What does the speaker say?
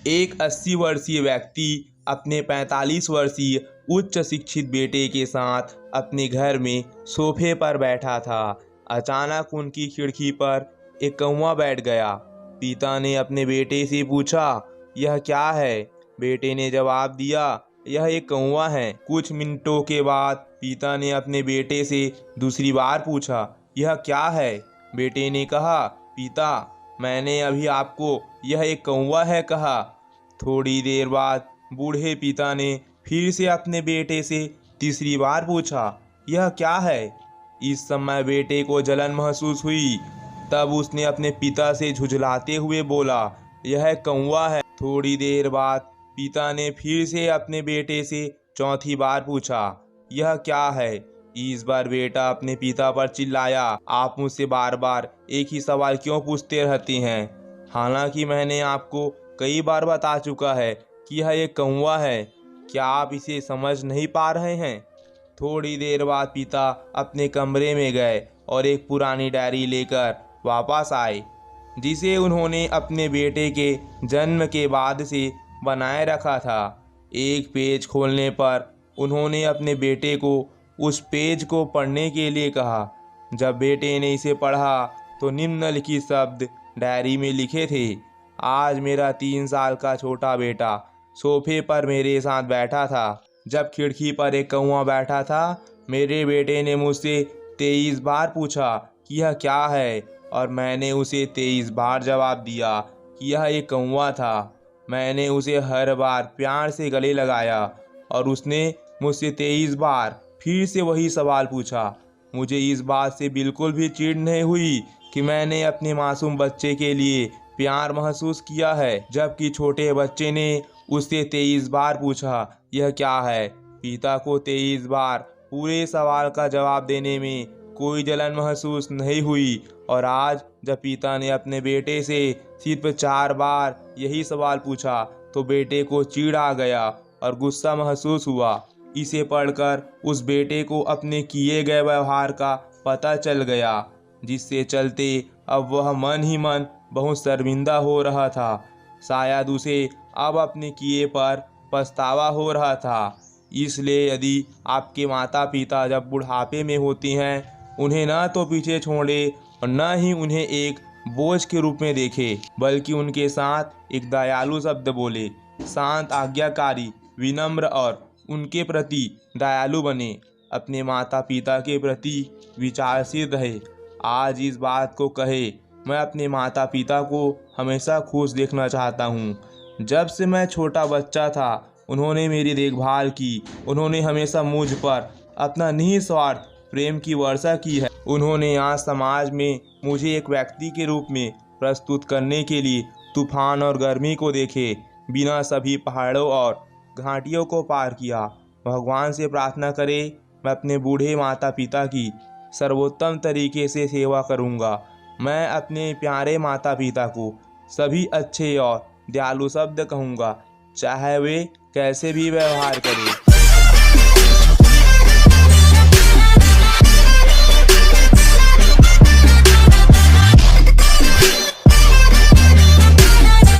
एक 80 वर्षीय व्यक्ति अपने 45 वर्षीय उच्च शिक्षित बेटे के साथ अपने घर में सोफे पर बैठा था। अचानक उनकी खिड़की पर एक कौवा बैठ गया। पिता ने अपने बेटे से पूछा, यह क्या है? बेटे ने जवाब दिया, यह एक कौवा है। कुछ मिनटों के बाद पिता ने अपने बेटे से दूसरी बार पूछा, यह क्या है? बेटे ने कहा, पिता, मैंने अभी आपको यह एक कौवा है कहा। थोड़ी देर बाद बूढ़े पिता ने फिर से अपने बेटे से तीसरी बार पूछा, यह क्या है? इस समय बेटे को जलन महसूस हुई। तब उसने अपने पिता से झुझलाते हुए बोला, यह कौवा है। थोड़ी देर बाद पिता ने फिर से अपने बेटे से चौथी बार पूछा, यह क्या है? इस बार बेटा अपने पिता पर चिल्लाया, आप मुझसे बार बार एक ही सवाल क्यों पूछते रहते हैं? हालांकि मैंने आपको कई बार बता चुका है कि यह एक कौवा है। क्या आप इसे समझ नहीं पा रहे हैं? थोड़ी देर बाद पिता अपने कमरे में गए और एक पुरानी डायरी लेकर वापस आए, जिसे उन्होंने अपने बेटे के जन्म के बाद से बनाए रखा था। एक पेज खोलने पर उन्होंने अपने बेटे को उस पेज को पढ़ने के लिए कहा। जब बेटे ने इसे पढ़ा तो निम्नलिखित शब्द डायरी में लिखे थे, आज मेरा 3 साल का छोटा बेटा सोफे पर मेरे साथ बैठा था। जब खिड़की पर एक कौवा बैठा था, मेरे बेटे ने मुझसे 23 बार पूछा कि यह क्या है, और मैंने उसे 23 बार जवाब दिया कि यह एक कौवा था। मैंने उसे हर बार प्यार से गले लगाया और उसने मुझसे 23 बार फिर से वही सवाल पूछा। मुझे इस बात से बिल्कुल भी चिढ़ नहीं हुई कि मैंने अपने मासूम बच्चे के लिए प्यार महसूस किया है, जबकि छोटे बच्चे ने उससे 23 बार पूछा, यह क्या है? पिता को 23 बार पूरे सवाल का जवाब देने में कोई जलन महसूस नहीं हुई, और आज जब पिता ने अपने बेटे से सिर्फ 4 बार यही सवाल पूछा तो बेटे को चिढ़ आ गया और गुस्सा महसूस हुआ। इसे पढ़कर उस बेटे को अपने किए गए व्यवहार का पता चल गया, जिससे चलते अब वह मन ही मन बहुत शर्मिंदा हो रहा था। शायद उसे अब अपने किए पर पछतावा हो रहा था। इसलिए यदि आपके माता पिता जब बुढ़ापे में होते हैं, उन्हें न तो पीछे छोड़े और न ही उन्हें एक बोझ के रूप में देखे, बल्कि उनके साथ एक दयालु शब्द बोले। शांत, आज्ञाकारी, विनम्र और उनके प्रति दयालु बने। अपने माता पिता के प्रति विचारशील रहे। आज इस बात को कहे, मैं अपने माता पिता को हमेशा खुश देखना चाहता हूँ। जब से मैं छोटा बच्चा था, उन्होंने मेरी देखभाल की। उन्होंने हमेशा मुझ पर अपना निस्वार्थ प्रेम की वर्षा की है। उन्होंने आज समाज में मुझे एक व्यक्ति के रूप में प्रस्तुत करने के लिए तूफान और गर्मी को देखे बिना सभी पहाड़ों और घाटियों को पार किया। भगवान से प्रार्थना करें, मैं अपने बूढ़े माता पिता की सर्वोत्तम तरीके से सेवा करूंगा। मैं अपने प्यारे माता पिता को सभी अच्छे और दयालु शब्द कहूँगा, चाहे वे कैसे भी व्यवहार करें।